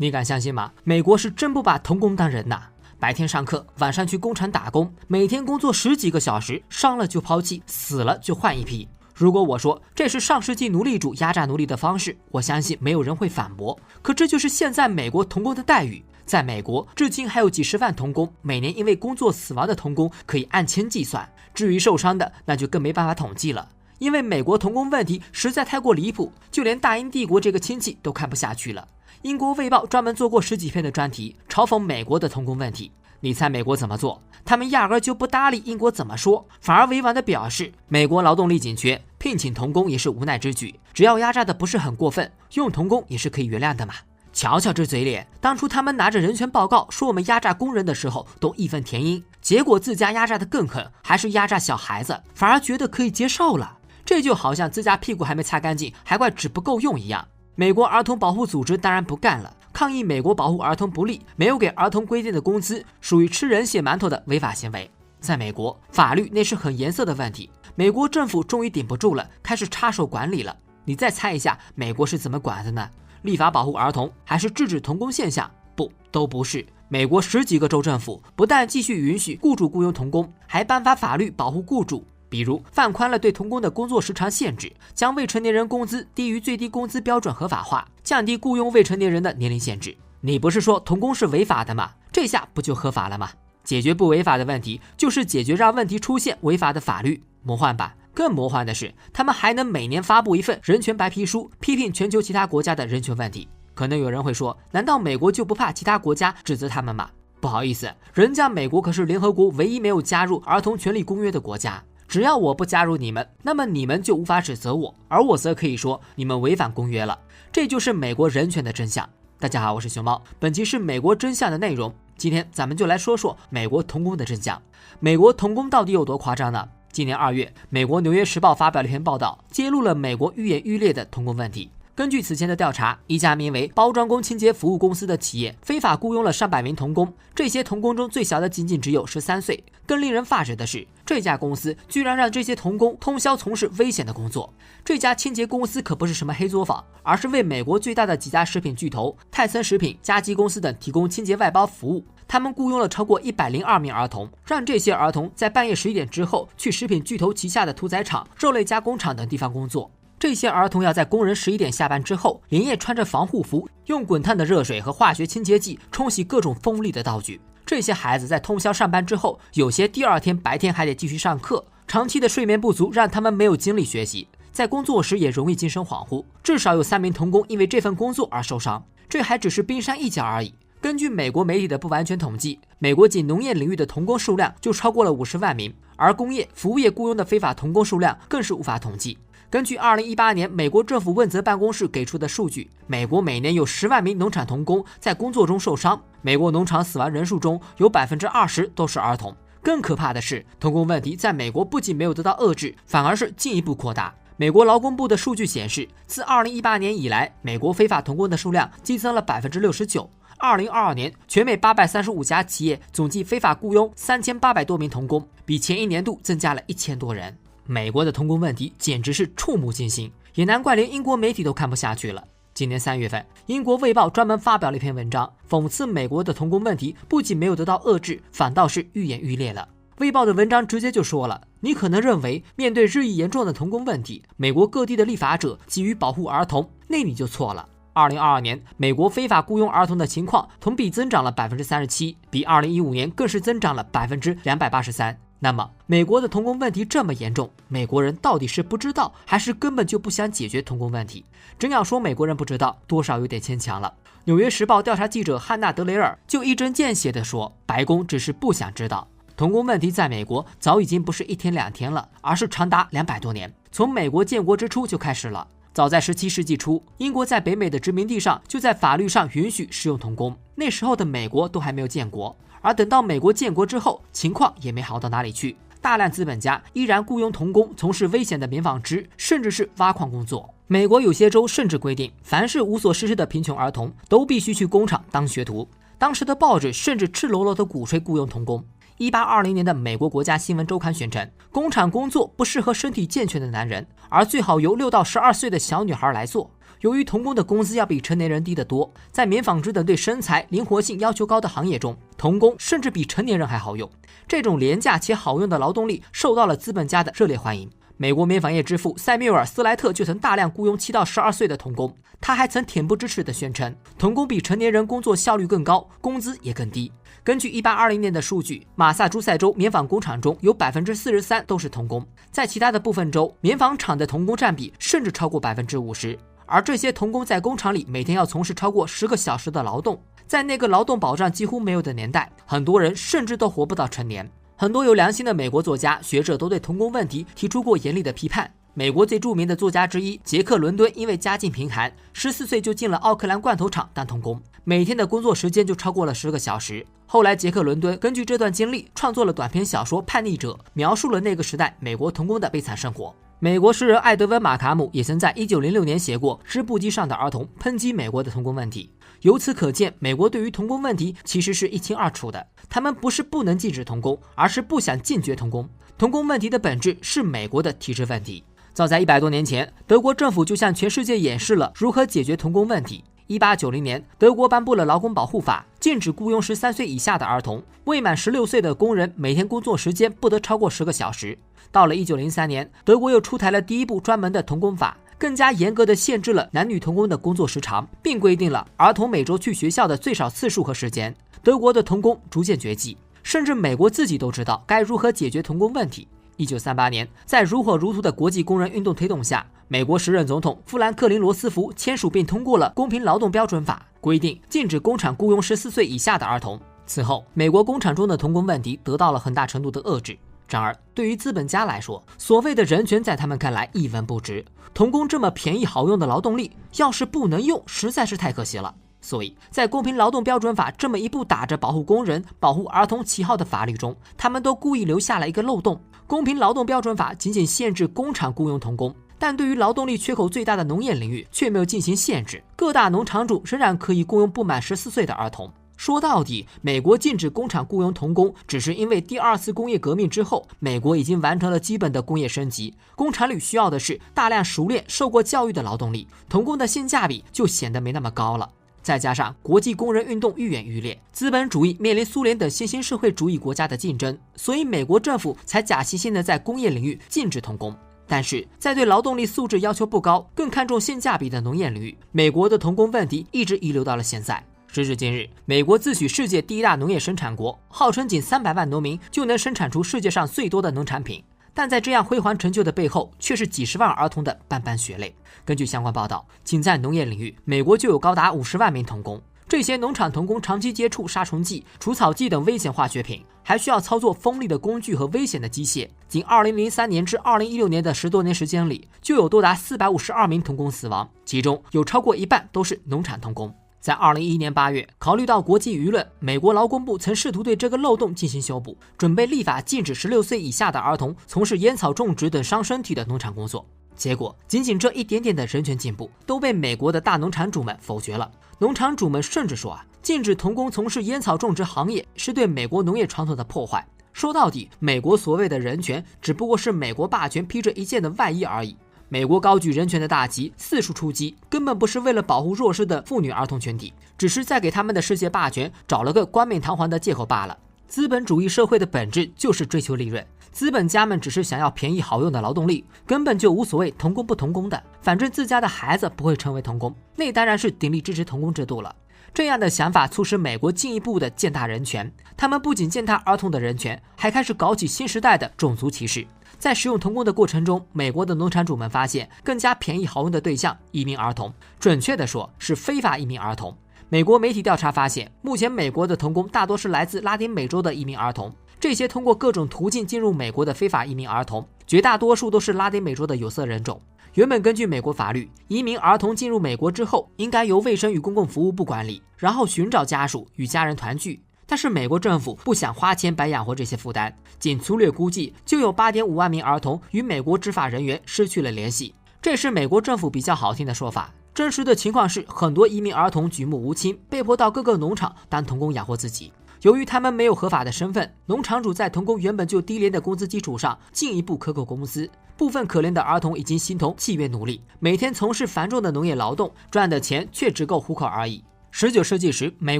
你敢相信吗？美国是真不把童工当人呐！白天上课，晚上去工厂打工，每天工作10几个小时，伤了就抛弃，死了就换一批。如果我说这是上世纪奴隶主压榨奴隶的方式，我相信没有人会反驳。可这就是现在美国童工的待遇。在美国，至今还有几十万童工，每年因为工作死亡的童工可以按千计算，至于受伤的，那就更没办法统计了。因为美国童工问题实在太过离谱，就连大英帝国这个亲戚都看不下去了。英国卫报专门做过10几篇的专题，嘲讽美国的童工问题。你猜美国怎么做？他们压根就不搭理英国怎么说，反而委婉地表示，美国劳动力紧缺，聘请童工也是无奈之举，只要压榨的不是很过分，用童工也是可以原谅的嘛。瞧瞧这嘴脸，当初他们拿着人权报告说我们压榨工人的时候都义愤填膺，结果自家压榨的更狠，还是压榨小孩子，反而觉得可以接受了。这就好像自家屁股还没擦干净，还怪纸不够用一样。美国儿童保护组织当然不干了，抗议美国保护儿童不力，没有给儿童规定的工资，属于吃人血馒头的违法行为。在美国，法律那是很颜色的问题，美国政府终于顶不住了，开始插手管理了。你再猜一下，美国是怎么管的呢？立法保护儿童，还是制止童工现象？不，都不是。美国10几个州政府不但继续允许雇主雇佣童工，还颁发法律保护雇主。比如放宽了对童工的工作时长限制，将未成年人工资低于最低工资标准合法化，降低雇佣未成年人的年龄限制。你不是说童工是违法的吗？这下不就合法了吗？解决不违法的问题，就是解决让问题出现违法的法律。魔幻吧？更魔幻的是，他们还能每年发布一份人权白皮书，批评全球其他国家的人权问题。可能有人会说，难道美国就不怕其他国家指责他们吗？不好意思，人家美国可是联合国唯一没有加入儿童权利公约的国家。只要我不加入你们，那么你们就无法指责我，而我则可以说你们违反公约了。这就是美国人权的真相。大家好，我是熊猫，本期是美国真相的内容。今天咱们就来说说美国童工的真相。美国童工到底有多夸张呢？今年2月，美国《纽约时报》发表了一篇报道，揭露了美国愈演愈烈的童工问题。根据此前的调查，一家名为包装工清洁服务公司的企业非法雇佣了上百名童工，这些童工中最小的仅仅只有13岁。更令人发指的是，这家公司居然让这些童工通宵从事危险的工作。这家清洁公司可不是什么黑作坊，而是为美国最大的几家食品巨头泰森食品、嘉基公司等提供清洁外包服务。他们雇佣了超过102名儿童，让这些儿童在半夜11点之后去食品巨头旗下的屠宰场、肉类加工厂等地方工作。这些儿童要在工人11点下班之后，连夜穿着防护服，用滚烫的热水和化学清洁剂冲洗各种锋利的道具。这些孩子在通宵上班之后，有些第2天白天还得继续上课，长期的睡眠不足让他们没有精力学习，在工作时也容易精神恍惚。至少有3名童工因为这份工作而受伤，这还只是冰山一角而已。根据美国媒体的不完全统计，美国仅农业领域的童工数量就超过了50万名，而工业、服务业雇佣的非法童工数量更是无法统计。根据2018年美国政府问责办公室给出的数据，美国每年有10万名农场童工在工作中受伤，美国农场死亡人数中有20%都是儿童。更可怕的是，童工问题在美国不仅没有得到遏制，反而是进一步扩大。美国劳工部的数据显示，自2018年以来，美国非法童工的数量激增了69%。2022年，全美835家企业总计非法雇佣3800多名童工，比前一年度增加了1000多人。美国的童工问题简直是触目惊心，也难怪连英国媒体都看不下去了。今年3月份，英国卫报专门发表了一篇文章，讽刺美国的童工问题不仅没有得到遏制，反倒是愈演愈烈了。卫报的文章直接就说了，你可能认为面对日益严重的童工问题，美国各地的立法者急于保护儿童，那你就错了。2022年，美国非法雇佣儿童的情况同比增长了37%，比2015年更是增长了283%。那么，美国的童工问题这么严重，美国人到底是不知道，还是根本就不想解决童工问题？真要说美国人不知道，多少有点牵强了。《纽约时报》调查记者汉娜·德雷尔就一针见血地说，白宫只是不想知道。童工问题在美国早已经不是1天2天了，而是长达200多年，从美国建国之初就开始了。早在17世纪初，英国在北美的殖民地上就在法律上允许使用童工，那时候的美国都还没有建国。而等到美国建国之后，情况也没好到哪里去，大量资本家依然雇佣童工从事危险的棉纺织，甚至是挖矿工作。美国有些州甚至规定，凡是无所事事的贫穷儿童都必须去工厂当学徒。当时的报纸甚至赤裸裸地鼓吹雇佣童工。1820年的美国国家新闻周刊宣称，工厂工作不适合身体健全的男人，而最好由6到12岁的小女孩来做。由于童工的工资要比成年人低得多，在棉纺织等对身材灵活性要求高的行业中，童工甚至比成年人还好用。这种廉价且好用的劳动力受到了资本家的热烈欢迎。美国棉纺业之父塞缪尔·斯莱特就曾大量雇佣7到12岁的童工，他还曾恬不知耻地宣称，童工比成年人工作效率更高，工资也更低。根据1820年的数据，马萨诸塞州棉纺工厂中有43%都是童工，在其他的部分州，棉纺厂的童工占比甚至超过50%。而这些童工在工厂里每天要从事超过10个小时的劳动，在那个劳动保障几乎没有的年代，很多人甚至都活不到成年。很多有良心的美国作家、学者都对童工问题提出过严厉的批判。美国最著名的作家之一杰克·伦敦因为家境贫寒，14岁就进了奥克兰罐头厂当童工，每天的工作时间就超过了10个小时。后来，杰克·伦敦根据这段经历创作了短篇小说《叛逆者》，描述了那个时代美国童工的悲惨生活。美国诗人艾德温·马卡姆也曾在1906年写过《织布机上的儿童》，抨击美国的童工问题。由此可见，美国对于童工问题其实是一清二楚的。他们不是不能禁止童工，而是不想禁绝童工。童工问题的本质是美国的体制问题。早在100多年前，德国政府就向全世界演示了如何解决童工问题。1890年，德国颁布了劳工保护法，禁止雇佣13岁以下的儿童，未满16岁的工人每天工作时间不得超过10个小时。到了1903年，德国又出台了第一部专门的童工法，更加严格地限制了男女童工的工作时长，并规定了儿童每周去学校的最少次数和时间。德国的童工逐渐绝迹，甚至美国自己都知道该如何解决童工问题。1938年，在如火如荼的国际工人运动推动下，美国时任总统富兰克林·罗斯福签署并通过了公平劳动标准法，规定禁止工厂雇佣14岁以下的儿童。此后，美国工厂中的童工问题得到了很大程度的遏制。然而，对于资本家来说，所谓的人权在他们看来一文不值。童工这么便宜好用的劳动力，要是不能用，实在是太可惜了。所以在公平劳动标准法这么一部打着保护工人、保护儿童旗号的法律中，他们都故意留下了一个漏洞。公平劳动标准法仅仅限制工厂雇佣童工，但对于劳动力缺口最大的农业领域却没有进行限制，各大农场主仍然可以雇佣不满14岁的儿童。说到底，美国禁止工厂雇佣童工，只是因为第2次工业革命之后，美国已经完成了基本的工业升级，工厂里需要的是大量熟练、受过教育的劳动力，童工的性价比就显得没那么高了。再加上国际工人运动愈演愈烈，资本主义面临苏联等新兴社会主义国家的竞争，所以美国政府才假惺惺地在工业领域禁止童工。但是在对劳动力素质要求不高、更看重性价比的农业领域，美国的童工问题一直遗留到了现在。时至今日，美国自诩世界第1大农业生产国，号称仅300万农民就能生产出世界上最多的农产品。但在这样辉煌成就的背后，却是几十万儿童的斑斑血泪。根据相关报道，仅在农业领域，美国就有高达50万名童工。这些农场童工长期接触杀虫剂、除草剂等危险化学品，还需要操作锋利的工具和危险的机械。仅2003年至2016年的10多年时间里，就有多达452名童工死亡，其中有超过一半都是农场童工。在2011年8月，考虑到国际舆论，美国劳工部曾试图对这个漏洞进行修补，准备立法禁止16岁以下的儿童从事烟草种植等伤身体的农场工作。结果，仅仅这一点点的人权进步都被美国的大农场主们否决了。农场主们甚至说禁止童工从事烟草种植行业是对美国农业传统的破坏。说到底，美国所谓的人权只不过是美国霸权披着一件的外衣而已。美国高举人权的大旗，四处出击，根本不是为了保护弱势的妇女儿童群体，只是在给他们的世界霸权找了个冠冕堂皇的借口罢了。资本主义社会的本质就是追求利润，资本家们只是想要便宜好用的劳动力，根本就无所谓童工不童工的，反正自家的孩子不会成为童工，那当然是鼎力支持童工制度了。这样的想法促使美国进一步的践踏人权，他们不仅践踏儿童的人权，还开始搞起新时代的种族歧视。在使用童工的过程中，美国的农场主们发现更加便宜好用的对象移民儿童，准确地说是非法移民儿童。美国媒体调查发现，目前美国的童工大多是来自拉丁美洲的移民儿童，这些通过各种途径进入美国的非法移民儿童，绝大多数都是拉丁美洲的有色人种。原本根据美国法律，移民儿童进入美国之后，应该由卫生与公共服务部管理，然后寻找家属与家人团聚。但是美国政府不想花钱白养活这些负担，仅粗略估计就有 8.5 万名儿童与美国执法人员失去了联系。这是美国政府比较好听的说法，真实的情况是很多移民儿童举目无亲，被迫到各个农场当童工养活自己。由于他们没有合法的身份，农场主在童工原本就低廉的工资基础上进一步克扣工资。部分可怜的儿童已经形同契约奴隶，每天从事繁重的农业劳动，赚的钱却只够糊口而已。19世纪时，美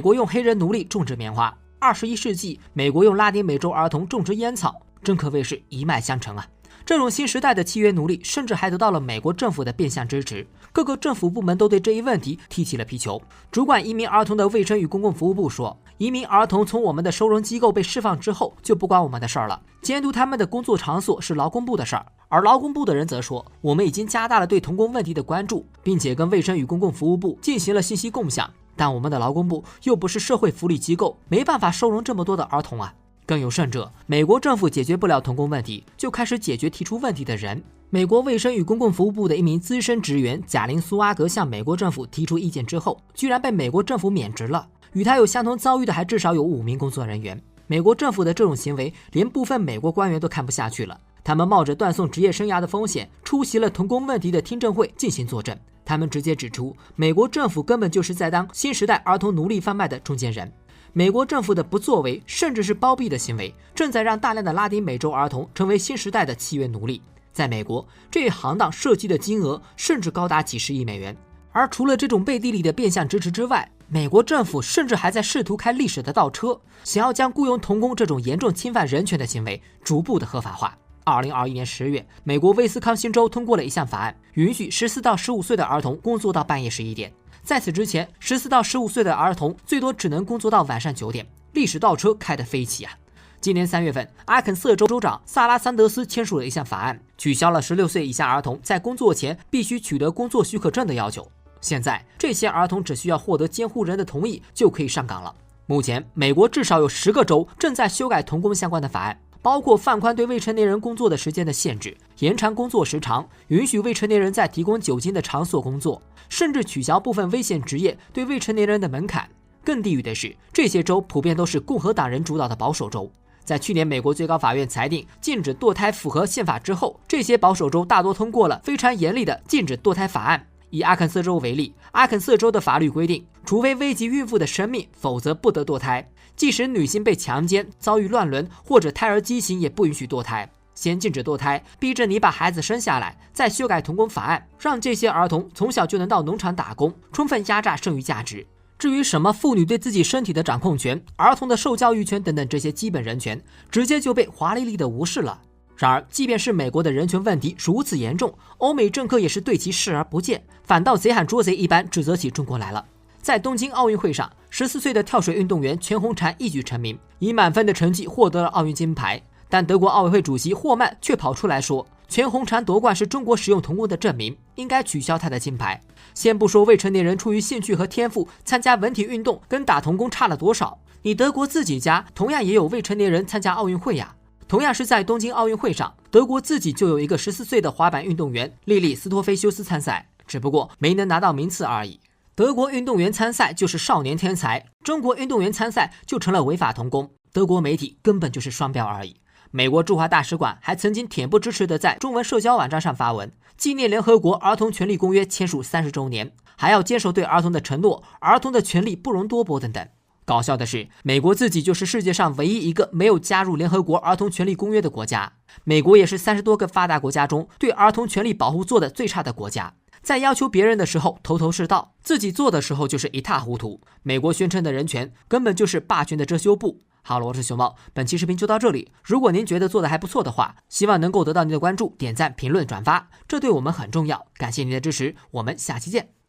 国用黑人奴隶种植棉花；21世纪，美国用拉丁美洲儿童种植烟草，真可谓是一脉相承啊！这种新时代的契约奴隶，甚至还得到了美国政府的变相支持。各个政府部门都对这一问题踢起了皮球。主管移民儿童的卫生与公共服务部说，移民儿童从我们的收容机构被释放之后，就不关我们的事儿了，监督他们的工作场所是劳工部的事儿。而劳工部的人则说，我们已经加大了对童工问题的关注，并且跟卫生与公共服务部进行了信息共享，但我们的劳工部又不是社会福利机构，没办法收容这么多的儿童啊。更有甚者，美国政府解决不了童工问题，就开始解决提出问题的人。美国卫生与公共服务部的一名资深职员贾琳·苏阿格向美国政府提出意见之后，居然被美国政府免职了。与他有相同遭遇的还至少有5名工作人员。美国政府的这种行为，连部分美国官员都看不下去了。他们冒着断送职业生涯的风险，出席了童工问题的听证会进行作证。他们直接指出，美国政府根本就是在当新时代儿童奴隶贩卖的中间人。美国政府的不作为，甚至是包庇的行为，正在让大量的拉丁美洲儿童成为新时代的契约奴隶。在美国，这一行当涉及的金额甚至高达几十亿美元。而除了这种背地里的变相支持之外，美国政府甚至还在试图开历史的倒车，想要将雇佣童工这种严重侵犯人权的行为逐步的合法化。2021年10月，美国威斯康星州通过了一项法案，允许14到15岁的儿童工作到半夜11点。在此之前，14到15岁的儿童最多只能工作到晚上9点。历史倒车开得飞起啊！今年3月份，阿肯色州州长萨拉桑德斯签署了一项法案，取消了16岁以下儿童在工作前必须取得工作许可证的要求。现在，这些儿童只需要获得监护人的同意就可以上岗了。目前，美国至少有10个州正在修改童工相关的法案，包括放宽对未成年人工作的时间的限制，延长工作时长，允许未成年人在提供酒精的场所工作，甚至取消部分危险职业对未成年人的门槛。更地狱的是，这些州普遍都是共和党人主导的保守州。在去年美国最高法院裁定禁止堕胎符合宪法之后，这些保守州大多通过了非常严厉的禁止堕胎法案。以阿肯色州为例，阿肯色州的法律规定，除非危及孕妇的生命，否则不得堕胎。即使女性被强奸、遭遇乱伦或者胎儿畸形，也不允许堕胎。先禁止堕胎，逼着你把孩子生下来，再修改童工法案，让这些儿童从小就能到农场打工，充分压榨剩余价值。至于什么妇女对自己身体的掌控权、儿童的受教育权等等这些基本人权，直接就被华丽丽的无视了。然而，即便是美国的人权问题如此严重，欧美政客也是对其视而不见，反倒贼喊捉贼一般指责起中国来了。在东京奥运会上，14岁的跳水运动员全红婵一举成名，以满分的成绩获得了奥运金牌。但德国奥委会主席霍曼却跑出来说，全红婵夺冠是中国使用童工的证明，应该取消她的金牌。先不说未成年人出于兴趣和天赋参加文体运动跟打童工差了多少，你德国自己家同样也有未成年人参加奥运会呀。同样是在东京奥运会上，德国自己就有一个14岁的滑板运动员莉莉斯托菲修斯参赛，只不过没能拿到名次而已。德国运动员参赛就是少年天才，中国运动员参赛就成了违法童工。德国媒体根本就是双标而已。美国驻华大使馆还曾经恬不知耻地在中文社交网站上发文，纪念联合国儿童权利公约签署30周年，还要坚守对儿童的承诺，儿童的权利不容多薄等等。搞笑的是，美国自己就是世界上唯一一个没有加入联合国儿童权利公约的国家。美国也是30多个发达国家中对儿童权利保护做得最差的国家。在要求别人的时候头头是道，自己做的时候就是一塌糊涂。美国宣称的人权根本就是霸权的遮羞布。好了，我是熊猫，本期视频就到这里。如果您觉得做得还不错的话，希望能够得到您的关注、点赞、评论、转发，这对我们很重要。感谢您的支持，我们下期见。